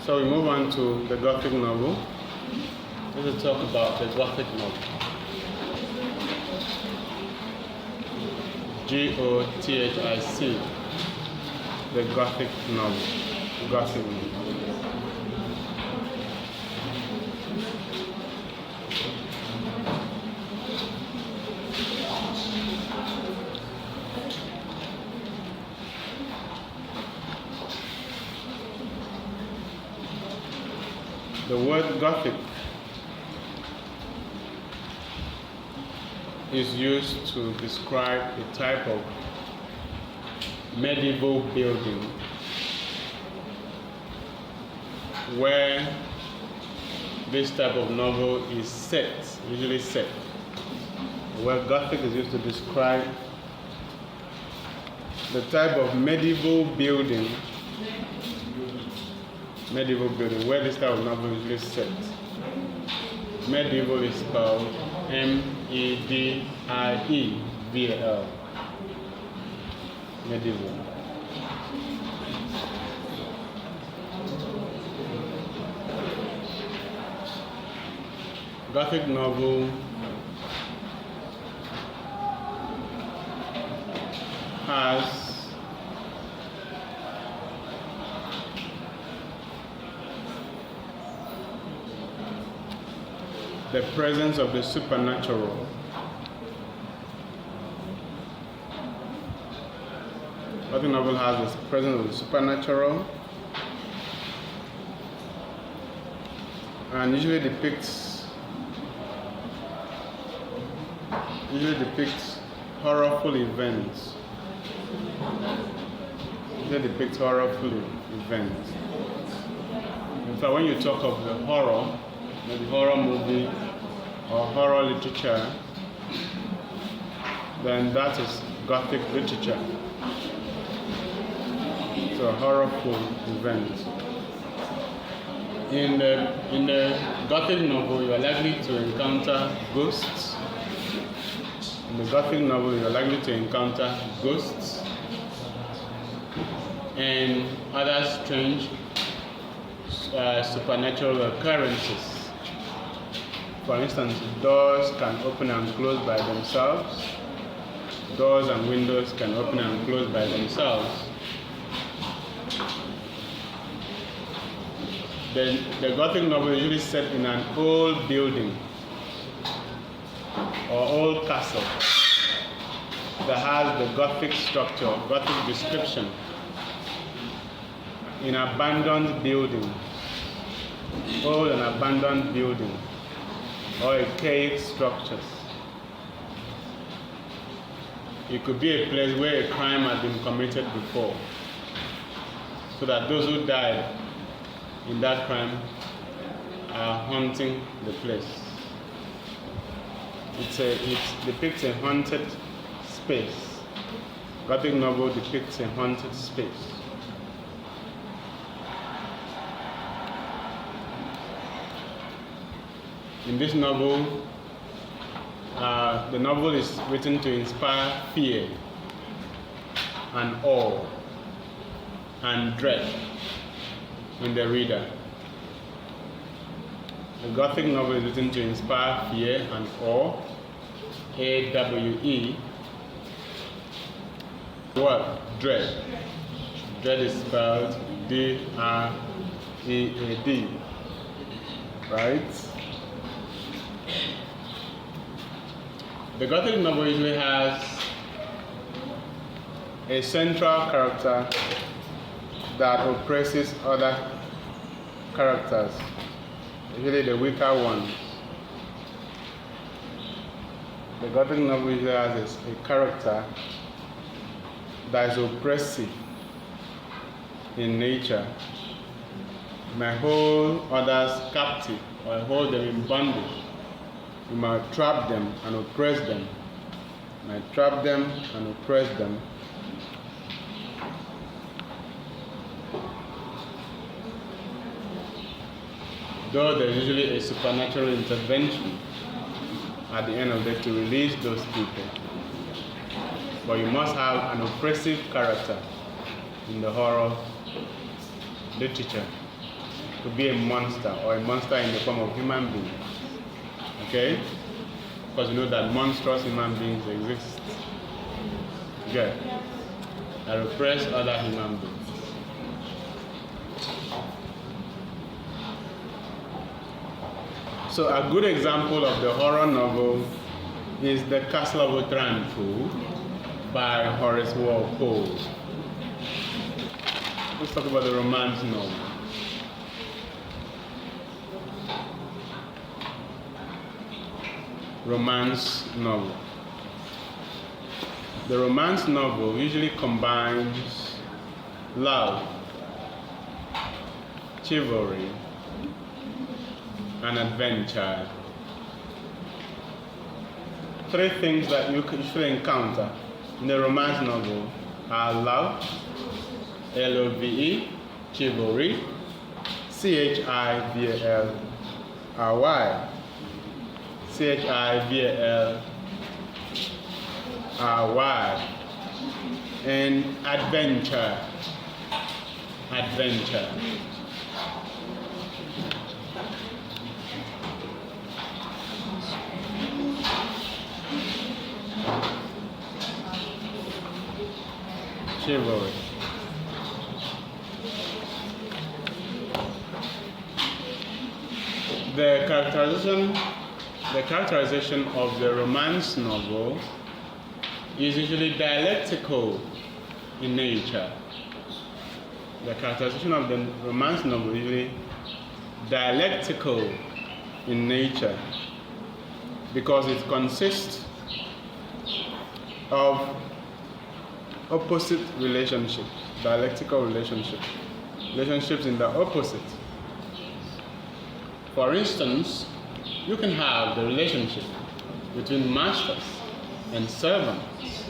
So we move on to the Gothic novel. Let's talk about the Gothic novel. Gothic, the Gothic novel. Gothic novel. The word Gothic is used to describe a type of medieval building where this type of novel is set, usually set. The word Gothic is used to describe the type of medieval building where this type of novel is usually set. Medieval is spelled M-E-D-I-E-V-A-L. Medieval. Gothic novel has the presence of the supernatural. Gothic novel has the presence of the supernatural and usually depicts horrorful events. In fact, when you talk of the horror, maybe horror movie or horror literature, then that is Gothic literature. So horrorful events. In the Gothic novel, you are likely to encounter ghosts. In the Gothic novel, you are likely to encounter ghosts and other strange supernatural occurrences. For instance, doors can open and close by themselves. Doors and windows can open and close by themselves. The Gothic novel is usually set in an old building or old castle that has the Gothic structure, Gothic description, in abandoned building, old and abandoned building, or archaic structures. It could be a place where a crime had been committed before, so that those who died in that crime are haunting the place. It depicts a haunted space. Gothic novel depicts a haunted space. In this novel, the novel is written to inspire fear and awe and dread in the reader. The Gothic novel is written to inspire fear and awe, A-W-E. What? Dread. Dread is spelled D-R-E-A-D. Right? The Gothic novel usually has a central character that oppresses other characters, usually the weaker ones. The Gothic novel usually has a character that is oppressive in nature, may hold others captive or hold them in bondage. You might trap them and oppress them. Though there's usually a supernatural intervention at the end of the day to release those people. But you must have an oppressive character in the horror literature to be a monster, or a monster in the form of human beings. Okay? Because you know that monstrous human beings exist. Okay? That repress other human beings. So a good example of the horror novel is The Castle of Otranto by Horace Walpole. Let's talk about the romance novel. Romance novel. The romance novel usually combines love, chivalry, and adventure. Three things that you should encounter in the romance novel are love, L-O-V-E, chivalry, C-H-I-V-A-L-R-Y, C-H-I-V-A-L-R-Y, and adventure. Chivalry. The characterization of the romance novel is usually dialectical in nature. The characterization of the romance novel is usually dialectical in nature because it consists of opposite relationships, dialectical relationships in the opposite. For instance, you can have the relationship between masters and servants.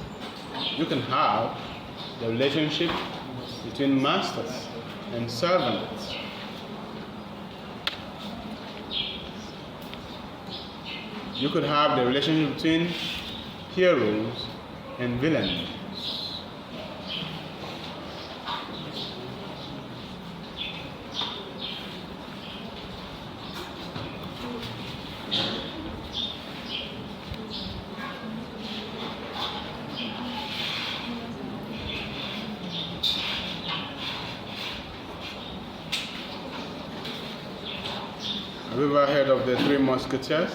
You can have the relationship between masters and servants. You could have the relationship between heroes and villains. Have you ever heard of the Three Musketeers?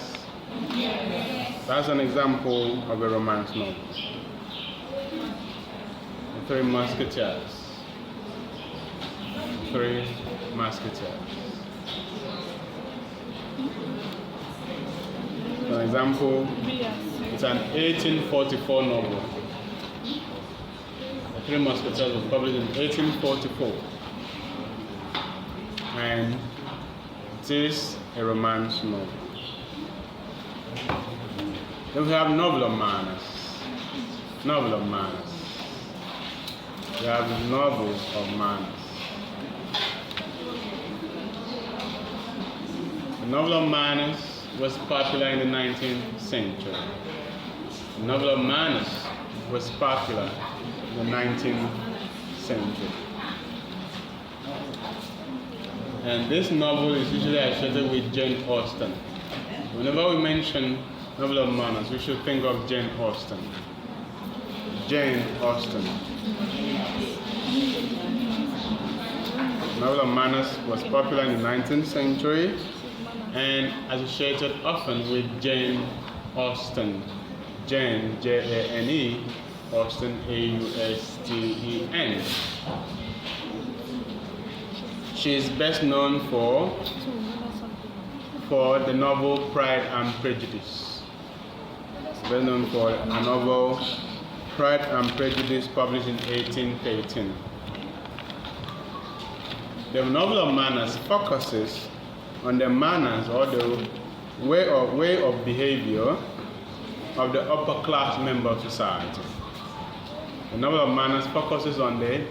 Yes. That's an example of a romance novel. The Three Musketeers. Three Musketeers. For example, it's an 1844 novel. The Three Musketeers was published in 1844. And it is a romance novel. Then we have Novel of Manners. Novel of Manners. We have Novel of Manners. The Novel of Manners was popular in the 19th century. The Novel of Manners was popular in the 19th century. And this novel is usually associated with Jane Austen. Whenever we mention Novel of Manners, we should think of Jane Austen. Jane Austen. Novel of Manners was popular in the 19th century and associated often with Jane Austen. Jane, J-A-N-E, Austen, A-U-S-T-E-N. She is best known for the novel Pride and Prejudice. Best known for a novel Pride and Prejudice published in 1813. The Novel of Manners focuses on the manners or the way of behavior of the upper class member of society. The Novel of Manners focuses on the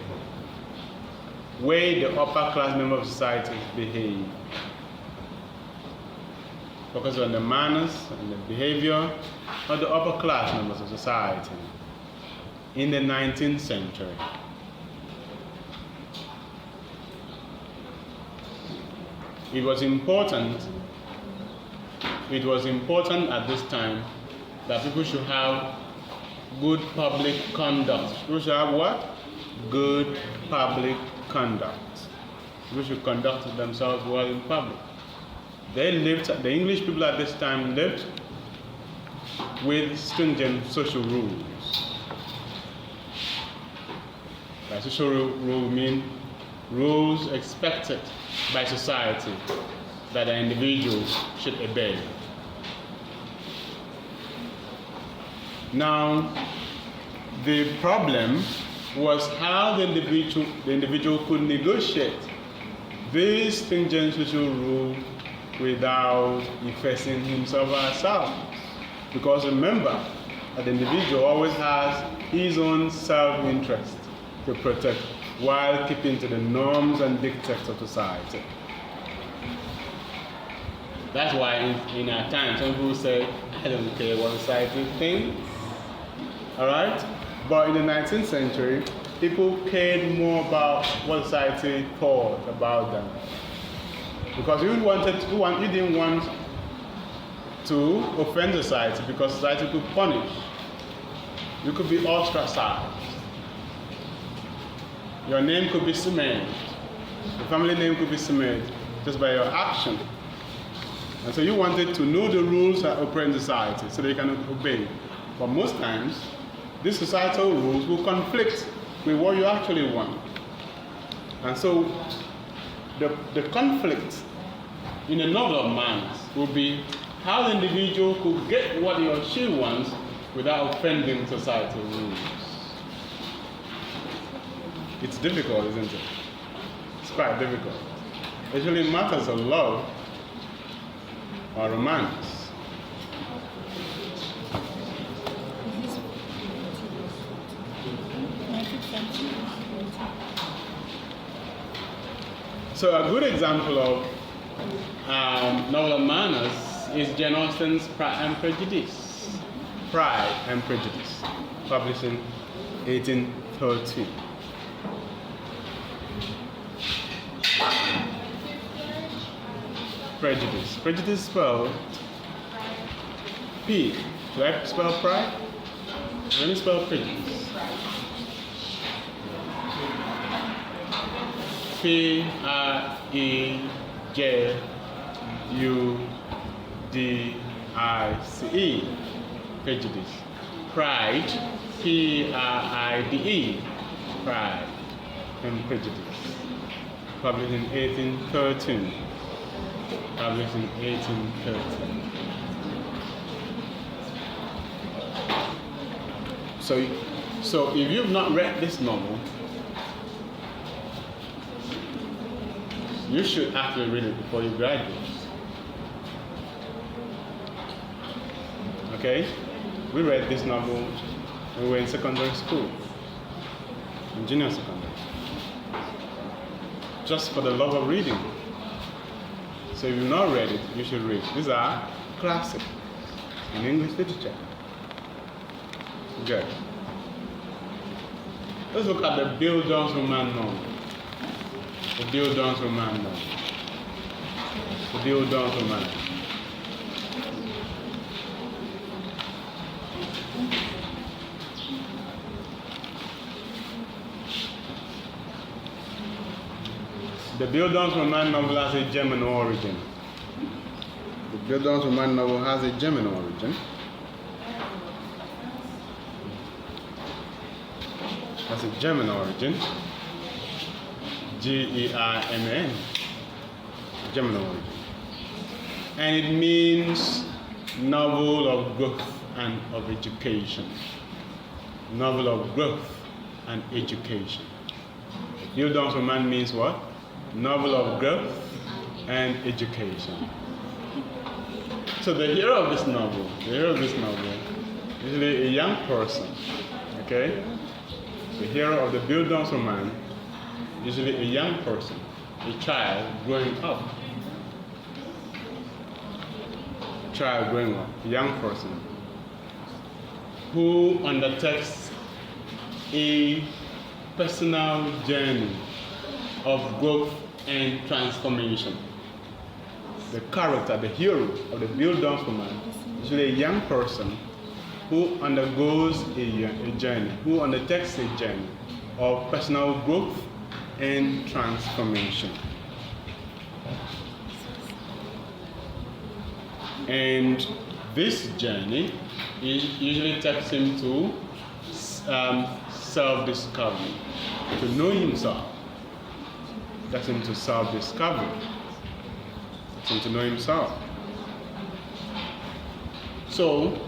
way the upper class member of society behave. Focus on the manners and the behavior of the upper class members of society in the 19th century. it was important at this time that people should have good public conduct. People should have what? Good public conduct. People should conduct themselves well in public. The English people at this time lived with stringent social rules. By social rule mean rules expected by society that an individual should obey. Now, the problem was how the individual could negotiate these stringent social rules without effacing himself or herself. Because remember, that the individual always has his own self-interest to protect while keeping to the norms and dictates of society. That's why in our time, some people say, I don't care what society thinks. Alright? But in the 19th century, people cared more about what society thought about them. Because you didn't want to offend society, because society could punish. You could be ostracized. Your name could be smeared. Your family name could be smeared just by your action. And so you wanted to know the rules that operate in society so that you can obey. But most times, these societal rules will conflict with what you actually want. And so the conflict in a novel of manners will be how the individual could get what he or she wants without offending societal rules. It's difficult, isn't it? It's quite difficult. Especially in matters of love or romance. So a good example of novel of manners is Jane Austen's Pride and Prejudice. Pride and Prejudice, published in 1813. Prejudice. Prejudice spelled P. Should I spell pride? Let me spell prejudice. P-R-E-J-U-D-I-C-E. Prejudice. Pride. P-R-I-D-E. Pride and Prejudice. Published in 1813. Published in 1813. So if you've not read this novel, you should actually read it before you graduate. Okay? We read this novel when we were in secondary school, in junior secondary, just for the love of reading. So if you've not read it, you should read. These are classics in English literature. Good. Let's look at the Bill Downs Roman novel. The Bill Downs Roman novel. The Bill Downs Roman. The Bill Downs Roman novel has a German origin. The Bill Downs Roman novel has a German origin. Has a German origin. G-E-R-M-A-N. German origin. And it means novel of growth and of education. Novel of growth and education. Bill Downs Roman means what? Novel of growth and education. So the hero of this novel is usually a young person, okay? The hero of the Bill Downs Roman, usually a young person, a child growing up. A young person, who undertakes a personal journey of growth and transformation. the character, the hero of the Bill Dance Woman, is usually a young person who undergoes a journey, who undertakes a journey of personal growth and transformation. And this journey usually takes him to self-discovery, to know himself. Takes him to self-discovery, takes him to know himself. So,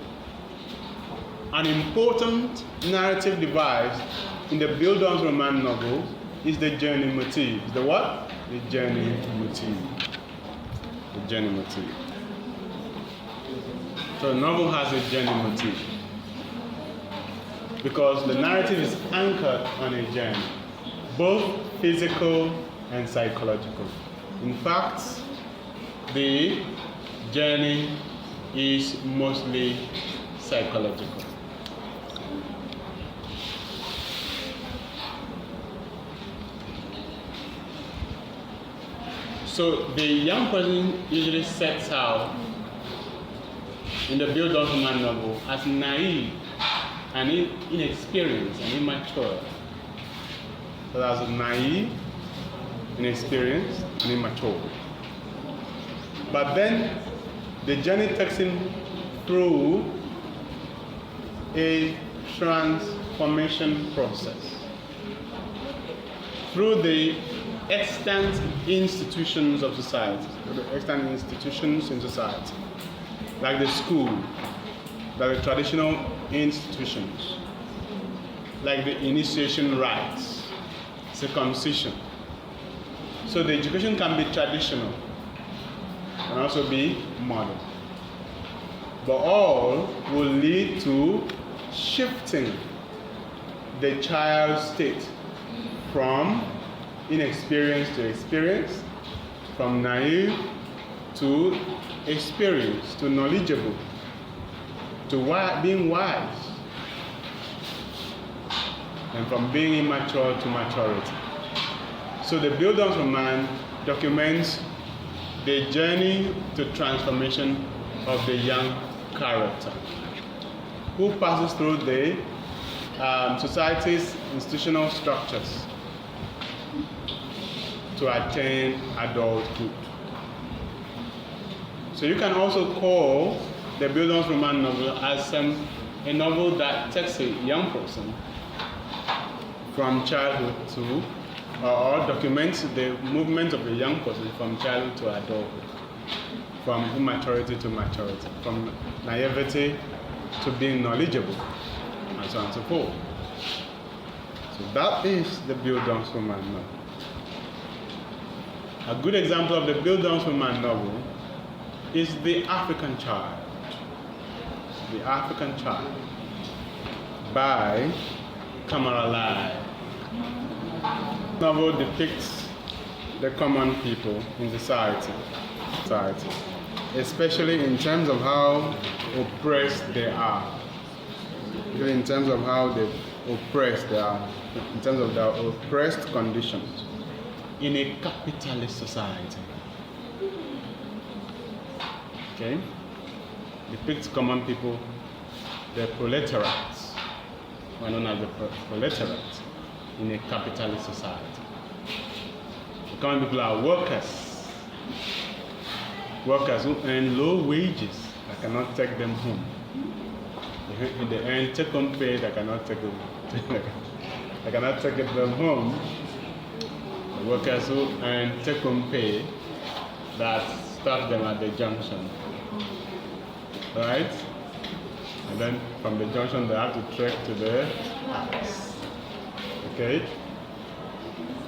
an important narrative device in the Bildungsroman Roman novel is the journey motif. The what? The journey motif. The journey motif. So the novel has a journey motif because the narrative is anchored on a journey, both physical and psychological. In fact, the journey is mostly psychological. So the young person usually sets out in the Bildungsroman Roman novel as naive and inexperienced and immature. So as naive, inexperienced, and immature. But then the journey takes him through a transformation process. Through the extant institutions of society, like the school, like the traditional institutions, like the initiation rites, circumcision. So the education can be traditional, can also be modern. But all will lead to shifting the child's state from inexperienced to experienced, from naive to experienced, to knowledgeable, to being wise, and from being immature to maturity. So the Bildungsroman documents the journey to transformation of the young character, who passes through the society's institutional structures to attain adulthood. So you can also call the Bildungsroman novel as a novel that takes a young person from childhood to, or documents the movement of a young person from childhood to adulthood, from immaturity to maturity, from naivety to being knowledgeable, and so on and so forth. So that is the Bildungsroman novel. A good example of the Bildungsroman novel is The African Child. The African Child by Kamara Lai. The novel depicts the common people in society, especially in terms of how oppressed they are. In terms of how oppressed they are, in terms of their oppressed conditions in a capitalist society. Okay? Depicts common people, the proletariats, or known as the proletariat, in a capitalist society. The common people are workers who earn low wages that cannot take them home. They earn take-home pay that cannot take them home. The workers who earn take-home pay that stop them at the junction, right? And then from the junction they have to trek to the house. Okay?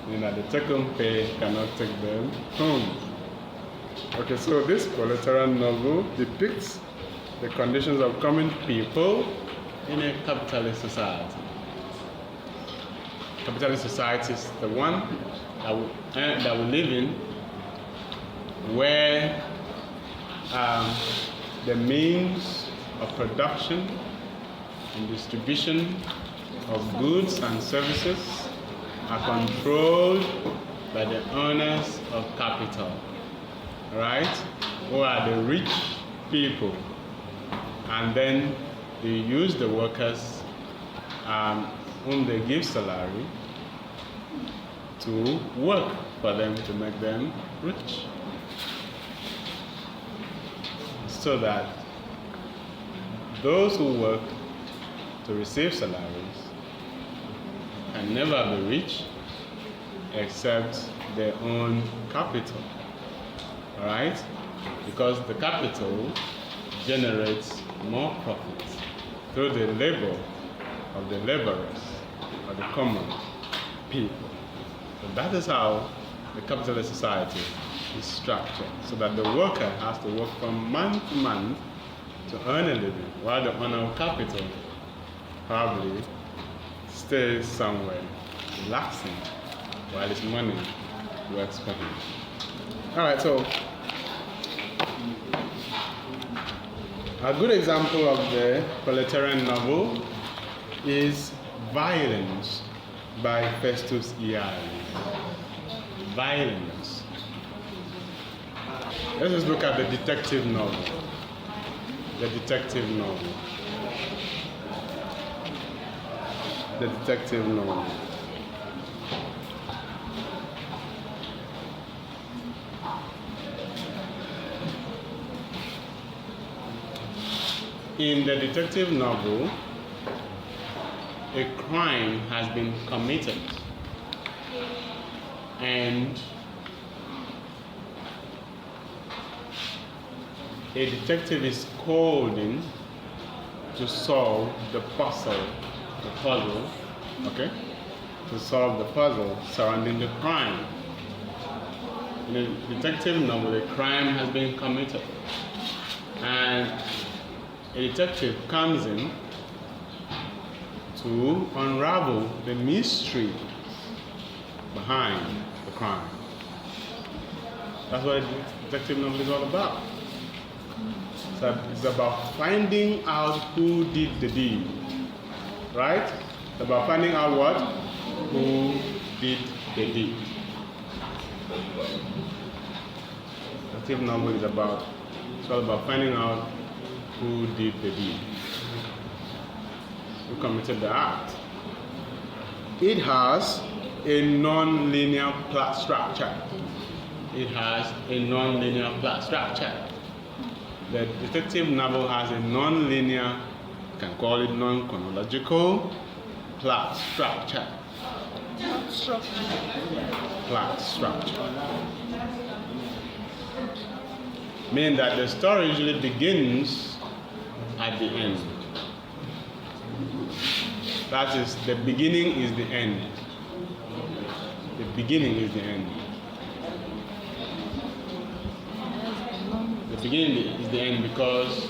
And that the take-home pay cannot take them home. Okay, so this proletariat novel depicts the conditions of common people in a capitalist society. Capitalist society is the one that we live in, where the means of production and distribution of goods and services are controlled by the owners of capital. right? Who are the rich people. And then they use the workers whom they give salary to work for them to make them rich. So that those who work to receive salaries can never be rich except their own capital. Alright? Because the capital generates more profit through the labor of the laborers or the common people. So that is how the capitalist society is structured, so that the worker has to work from month to month to earn a living, while the owner of capital probably stays somewhere relaxing while his money works for him. Alright, so a good example of the proletarian novel is Violence by Festus Iari. Violence. Let's just look at the detective novel. The detective novel. The detective novel. In the detective novel, a crime has been committed, and a detective is called in to solve the puzzle, okay? To solve the puzzle surrounding the crime. In the detective novel, the crime has been committed, and a detective comes in to unravel the mystery behind the crime. That's what a detective novel is all about. So it's about finding out who did the deed, right? It's about finding out what? Who did the deed. Detective novel is about, it's all about finding out who did the deed, who committed the act. It has a non-linear plot structure. It has a non-linear plot structure. The detective novel has a non-linear, you can call it non-chronological plot structure. Plot structure. Meaning that the story usually begins at the end. That is, the beginning is the end. The beginning is the end. The beginning is the end because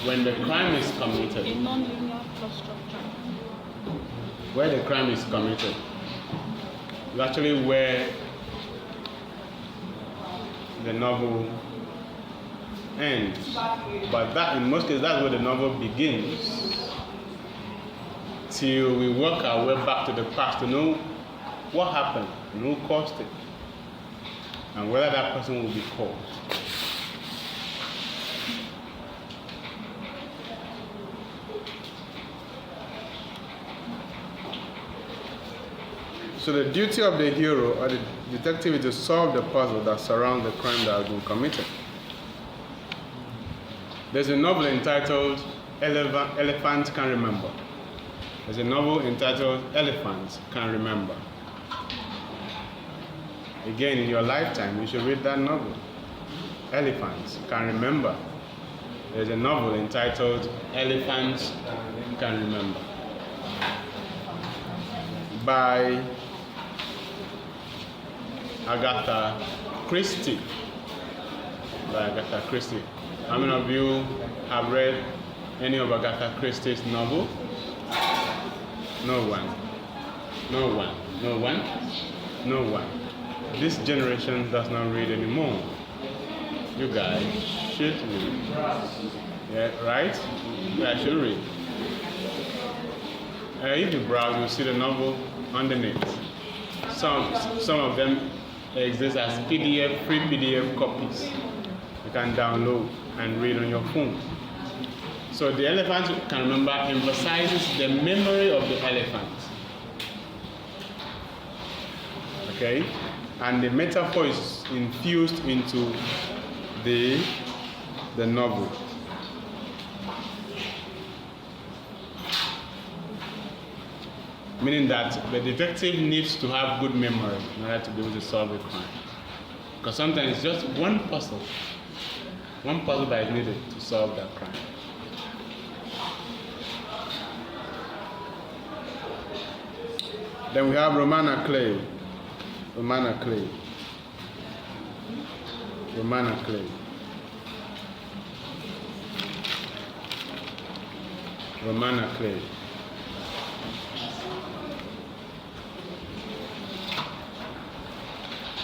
when the crime is committed, A non-linear plot structure. where the crime is committed is actually where the novel ends. But that, in most cases, that's where the novel begins. Till we work our way back to the past to know what happened and who caused it, and whether that person will be caught. So the duty of the hero or the detective is to solve the puzzle that surrounds the crime that has been committed. There's a novel entitled Elephant Can Remember. There's a novel entitled Elephants Can Remember. Again, in your lifetime, you should read that novel. Elephants Can Remember. There's a novel entitled Elephants Can Remember by Agatha Christie. By Agatha Christie. How many of you have read any of Agatha Christie's novels? No one. No one. No one. No one. This generation does not read anymore. You guys should read. Yeah, right? You guys should read. If you browse, you'll see the novel underneath. Some of them exists as PDF, free PDF copies. You can download and read on your phone. So the elephant you can remember emphasizes the memory of the elephant. Okay? And the metaphor is infused into the novel. Meaning that the detective needs to have good memory in order to be able to solve a crime. Because sometimes it's just one puzzle that is needed to solve that crime. Then we have Romana Clay. Romana Clay. Romana Clay. Romana Clay.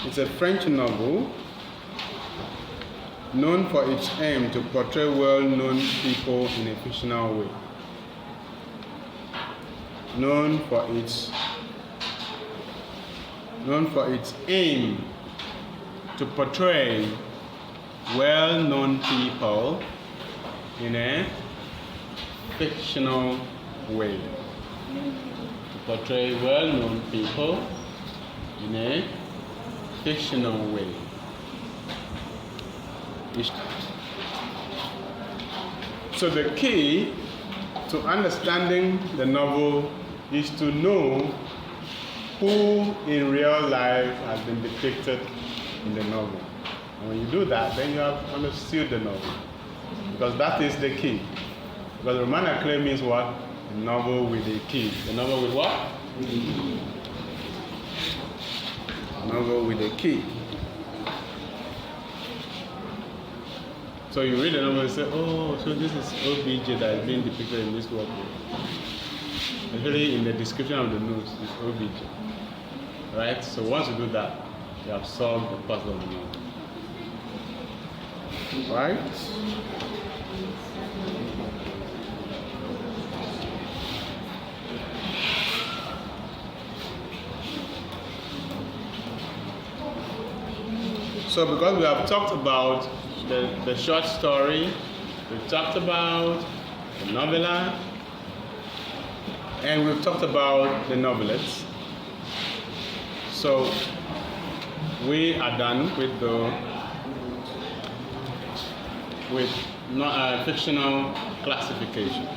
It's a French novel known for its aim to portray well-known people in a fictional way. Known for its aim to portray well-known people in a fictional way. To portray well-known people in a fictional way. So the key to understanding the novel is to know who in real life has been depicted in the novel. And when you do that, then you have understood the novel. Because that is the key. Because Romana Clay means what? A novel with a key. A novel with what? Novel with a key. So you read the novel and say, oh, so this is OBJ that is being depicted in this work. Actually, in the description of the notes, it's OBJ. Right? So once you do that, you have solved the puzzle of the novel. Right? So because we have talked about the short story, we've talked about the novella, and we've talked about the novelettes. So we are done with fictional classification.